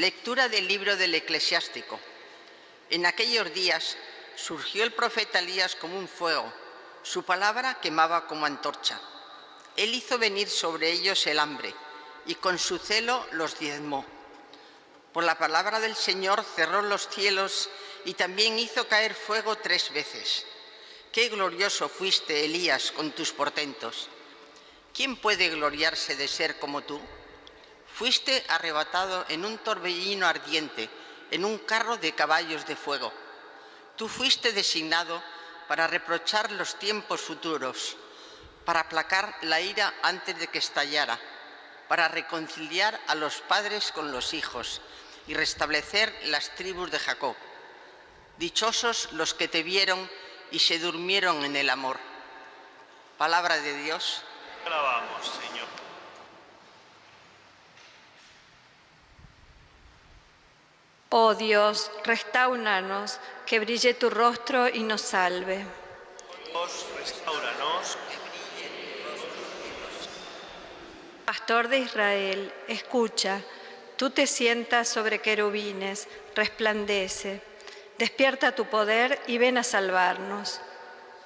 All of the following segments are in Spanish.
Lectura del libro del Eclesiástico. En aquellos días surgió el profeta Elías como un fuego, su palabra quemaba como antorcha. Él hizo venir sobre ellos el hambre y con su celo los diezmó. Por la palabra del Señor cerró los cielos y también hizo caer fuego 3 veces. Qué glorioso fuiste, Elías, con tus portentos. ¿Quién puede gloriarse de ser como tú? Fuiste arrebatado en un torbellino ardiente, en un carro de caballos de fuego. Tú fuiste designado para reprochar los tiempos futuros, para aplacar la ira antes de que estallara, para reconciliar a los padres con los hijos y restablecer las tribus de Jacob. Dichosos los que te vieron y se durmieron en el amor. Palabra de Dios. Te alabamos, Señor. Oh Dios, restáuranos, que brille tu rostro y nos salve. Dios, restáuranos. Pastor de Israel, escucha, tú te sientas sobre querubines, resplandece, despierta tu poder y ven a salvarnos.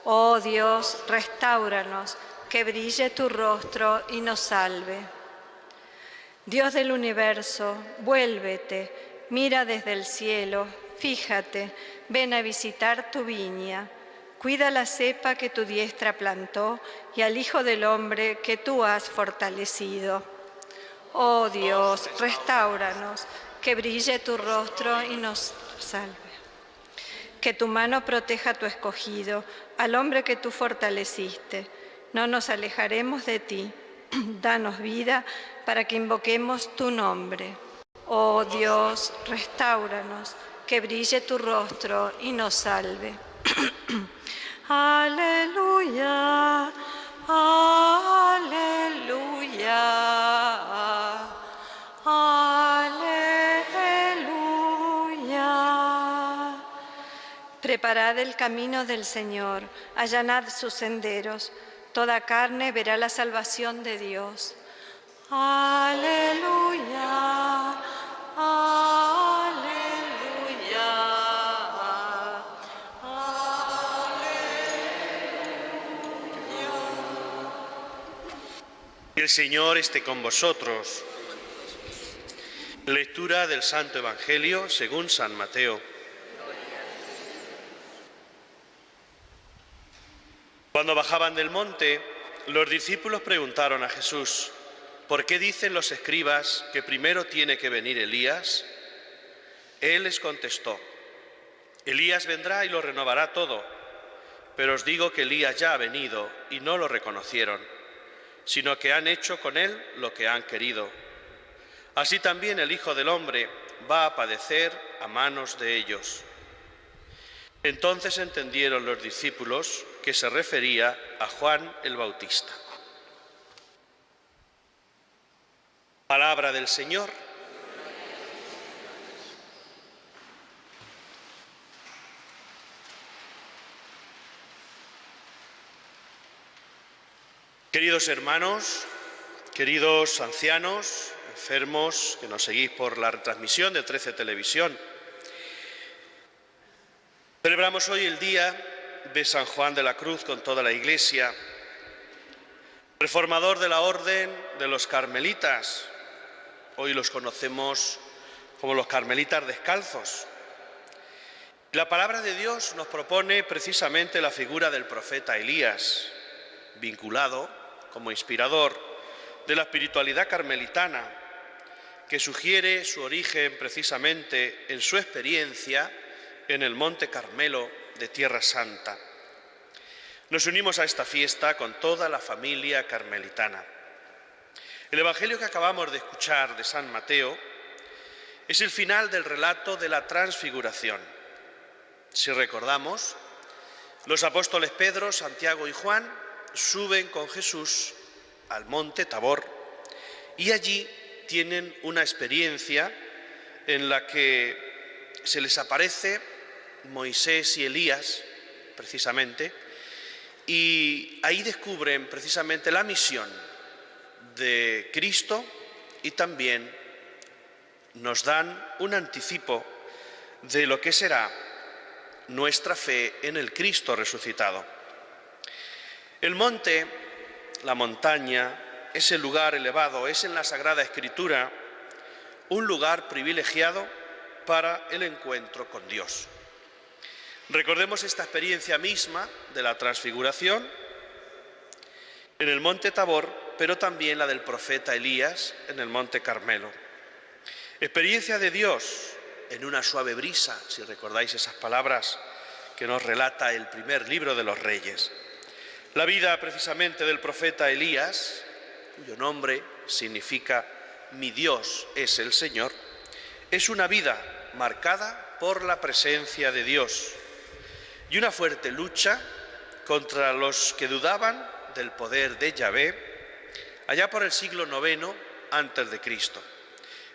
Oh Dios, restáuranos, que brille tu rostro y nos salve. Dios del universo, vuélvete, mira desde el cielo, fíjate, ven a visitar tu viña. Cuida la cepa que tu diestra plantó y al Hijo del Hombre que tú has fortalecido. Oh Dios, restáuranos, que brille tu rostro y nos salve. Que tu mano proteja a tu escogido, al hombre que tú fortaleciste. No nos alejaremos de ti. Danos vida para que invoquemos tu nombre. Oh Dios, restáuranos, que brille tu rostro y nos salve. Aleluya, aleluya, aleluya. Preparad el camino del Señor, allanad sus senderos. Toda carne verá la salvación de Dios. Aleluya, aleluya, Que el Señor esté con vosotros. Lectura del Santo Evangelio según San Mateo. Cuando bajaban del monte, los discípulos preguntaron a Jesús: ¿por qué dicen los escribas que primero tiene que venir Elías? Él les contestó: Elías vendrá y lo renovará todo, pero os digo que Elías ya ha venido y no lo reconocieron, sino que han hecho con él lo que han querido. Así también el Hijo del Hombre va a padecer a manos de ellos. Entonces entendieron los discípulos que se refería a Juan el Bautista. Palabra del Señor. Queridos hermanos, queridos ancianos, enfermos que nos seguís por la retransmisión de 13 Televisión, celebramos hoy el día de San Juan de la Cruz con toda la Iglesia, reformador de la Orden de los Carmelitas. Hoy los conocemos como los Carmelitas Descalzos. La palabra de Dios nos propone precisamente la figura del profeta Elías, vinculado como inspirador de la espiritualidad carmelitana, que sugiere su origen precisamente en su experiencia en el Monte Carmelo de Tierra Santa. Nos unimos a esta fiesta con toda la familia carmelitana. El Evangelio que acabamos de escuchar de San Mateo es el final del relato de la transfiguración. Si recordamos, los apóstoles Pedro, Santiago y Juan suben con Jesús al monte Tabor y allí tienen una experiencia en la que se les aparece Moisés y Elías, precisamente, y ahí descubren precisamente la misión de Cristo y también nos dan un anticipo de lo que será nuestra fe en el Cristo resucitado. El monte, la montaña, ese lugar elevado, es en la Sagrada Escritura un lugar privilegiado para el encuentro con Dios. Recordemos esta experiencia misma de la transfiguración en el monte Tabor, pero también la del profeta Elías en el monte Carmelo. Experiencia de Dios en una suave brisa, si recordáis esas palabras que nos relata el primer libro de los Reyes. La vida precisamente del profeta Elías, cuyo nombre significa mi Dios es el Señor, es una vida marcada por la presencia de Dios y una fuerte lucha contra los que dudaban del poder de Yahvé allá por el siglo IX antes de Cristo.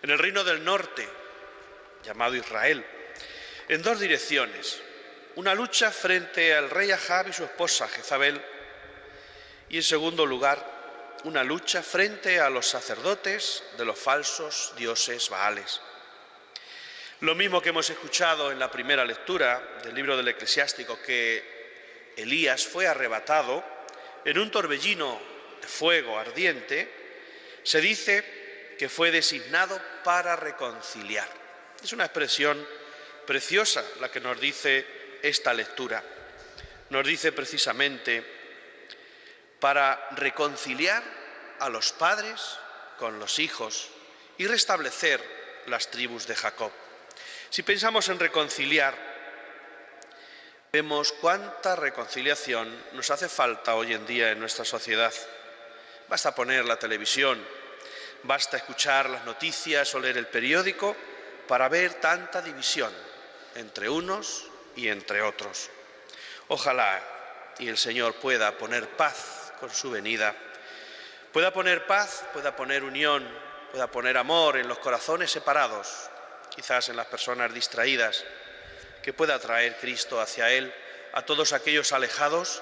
En el reino del norte, llamado Israel, en dos direcciones. Una lucha frente al rey Ahab y su esposa Jezabel, y en segundo lugar, una lucha frente a los sacerdotes de los falsos dioses Baales. Lo mismo que hemos escuchado en la primera lectura del libro del Eclesiástico, que Elías fue arrebatado en un torbellino de fuego ardiente, se dice que fue designado para reconciliar. Es una expresión preciosa la que nos dice esta lectura. Nos dice precisamente para reconciliar a los padres con los hijos y restablecer las tribus de Jacob. Si pensamos en reconciliar, vemos cuánta reconciliación nos hace falta hoy en día en nuestra sociedad. Basta poner la televisión, basta escuchar las noticias o leer el periódico para ver tanta división entre unos y entre otros. Ojalá y el Señor pueda poner paz con su venida, pueda poner paz, pueda poner unión, pueda poner amor en los corazones separados, quizás en las personas distraídas, que pueda traer Cristo hacia Él a todos aquellos alejados,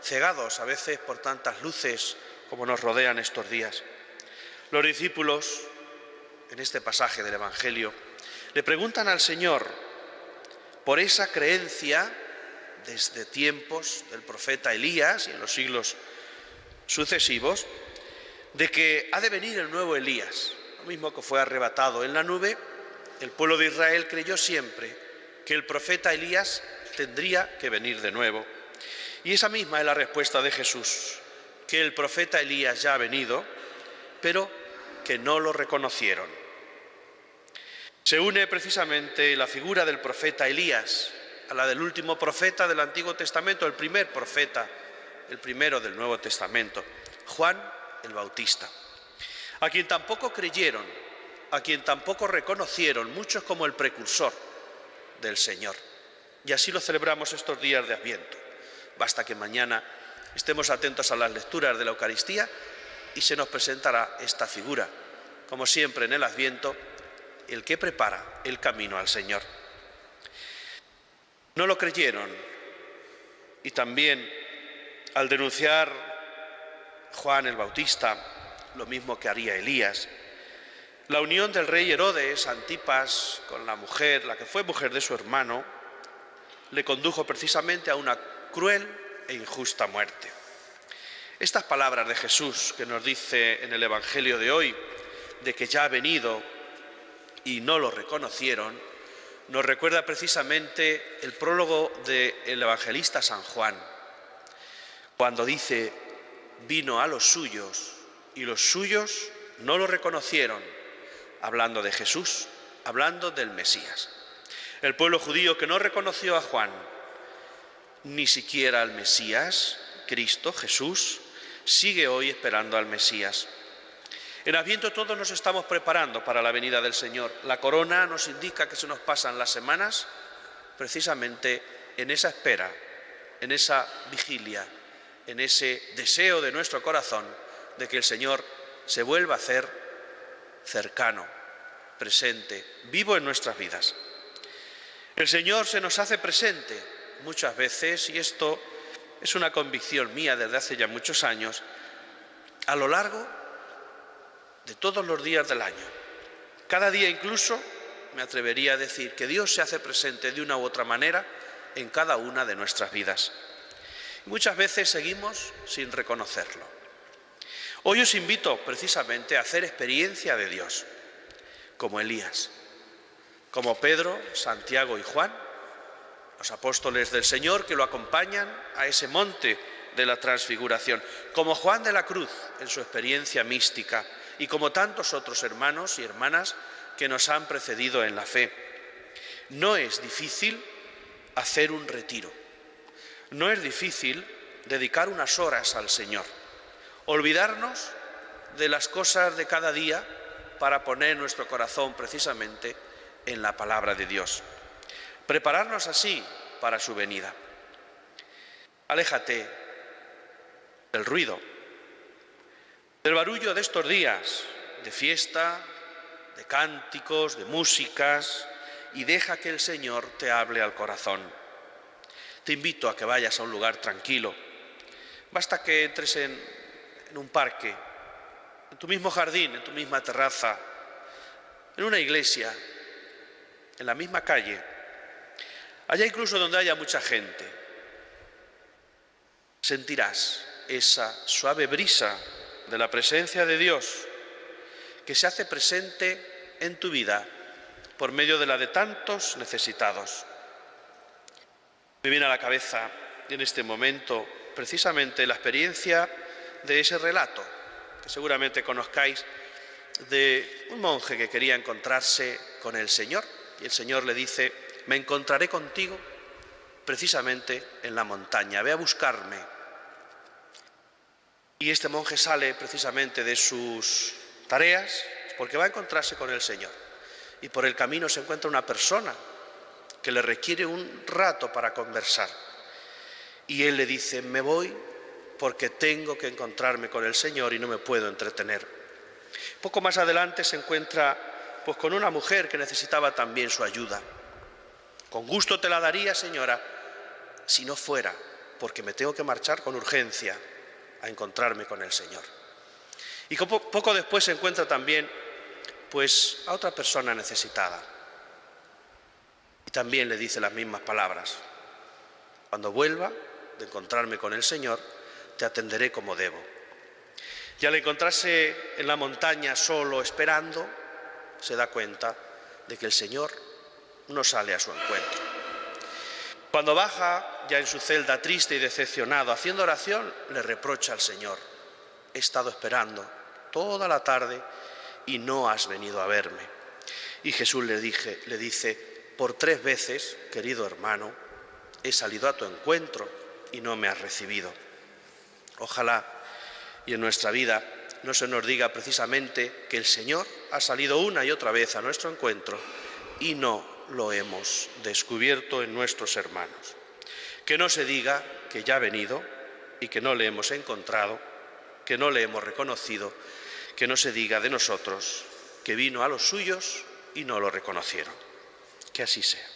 cegados a veces por tantas luces como nos rodean estos días. Los discípulos, en este pasaje del Evangelio, le preguntan al Señor por esa creencia desde tiempos del profeta Elías y en los siglos sucesivos, de que ha de venir el nuevo Elías, lo mismo que fue arrebatado en la nube. El pueblo de Israel creyó siempre que el profeta Elías tendría que venir de nuevo. Y esa misma es la respuesta de Jesús, que el profeta Elías ya ha venido, pero que no lo reconocieron. Se une precisamente la figura del profeta Elías a la del último profeta del Antiguo Testamento, el primer profeta, el primero del Nuevo Testamento, Juan el Bautista, a quien tampoco creyeron, a quien tampoco reconocieron muchos como el precursor del Señor. Y así lo celebramos estos días de Adviento. Basta que mañana estemos atentos a las lecturas de la Eucaristía y se nos presentará esta figura, como siempre en el Adviento, el que prepara el camino al Señor. No lo creyeron, y también al denunciar Juan el Bautista, lo mismo que haría Elías, la unión del rey Herodes Antipas con la mujer, la que fue mujer de su hermano, le condujo precisamente a una cruel e injusta muerte. Estas palabras de Jesús que nos dice en el Evangelio de hoy, de que ya ha venido y no lo reconocieron, nos recuerda precisamente el prólogo del evangelista San Juan, cuando dice: vino a los suyos y los suyos no lo reconocieron, hablando de Jesús, hablando del Mesías. El pueblo judío que no reconoció a Juan, ni siquiera al Mesías, Cristo, Jesús, sigue hoy esperando al Mesías. En Adviento todos nos estamos preparando para la venida del Señor. La corona nos indica que se nos pasan las semanas precisamente en esa espera, en esa vigilia, en ese deseo de nuestro corazón de que el Señor se vuelva a hacer cercano, presente, vivo en nuestras vidas. El Señor se nos hace presente muchas veces, y esto es una convicción mía desde hace ya muchos años, a lo largo de todos los días del año. Cada día incluso me atrevería a decir que Dios se hace presente de una u otra manera en cada una de nuestras vidas. Muchas veces seguimos sin reconocerlo. Hoy os invito precisamente a hacer experiencia de Dios, como Elías, como Pedro, Santiago y Juan, los apóstoles del Señor que lo acompañan a ese monte de la transfiguración, como Juan de la Cruz en su experiencia mística y como tantos otros hermanos y hermanas que nos han precedido en la fe. No es difícil hacer un retiro, no es difícil dedicar unas horas al Señor, olvidarnos de las cosas de cada día para poner nuestro corazón precisamente en la palabra de Dios, prepararnos así para su venida. Aléjate del ruido, del barullo de estos días, de fiesta, de cánticos, de músicas, y deja que el Señor te hable al corazón. Te invito a que vayas a un lugar tranquilo. Basta que entres en un parque, en tu mismo jardín, en tu misma terraza, en una iglesia, en la misma calle, allá incluso donde haya mucha gente. Sentirás esa suave brisa de la presencia de Dios que se hace presente en tu vida por medio de la de tantos necesitados. Me viene a la cabeza en este momento precisamente la experiencia de ese relato que seguramente conozcáis, de un monje que quería encontrarse con el Señor y el Señor le dice: me encontraré contigo precisamente en la montaña, ve a buscarme. Y este monje sale precisamente de sus tareas porque va a encontrarse con el Señor. Y por el camino se encuentra una persona que le requiere un rato para conversar. Y él le dice: me voy porque tengo que encontrarme con el Señor y no me puedo entretener. Poco más adelante se encuentra pues con una mujer que necesitaba también su ayuda. Con gusto te la daría, señora, si no fuera porque me tengo que marchar con urgencia a encontrarme con el Señor. Y poco después se encuentra también pues a otra persona necesitada. Y también le dice las mismas palabras: cuando vuelva de encontrarme con el Señor, te atenderé como debo. Y al encontrarse en la montaña solo esperando, se da cuenta de que el Señor no sale a su encuentro. Cuando baja ya en su celda triste y decepcionado, haciendo oración, le reprocha al Señor: he estado esperando toda la tarde y no has venido a verme. Y Jesús le dice: por 3 veces, querido hermano, he salido a tu encuentro y no me has recibido. Ojalá y en nuestra vida no se nos diga precisamente que el Señor ha salido una y otra vez a nuestro encuentro y no lo hemos descubierto en nuestros hermanos. Que no se diga que ya ha venido y que no le hemos encontrado, que no le hemos reconocido, que no se diga de nosotros que vino a los suyos y no lo reconocieron. Que así sea.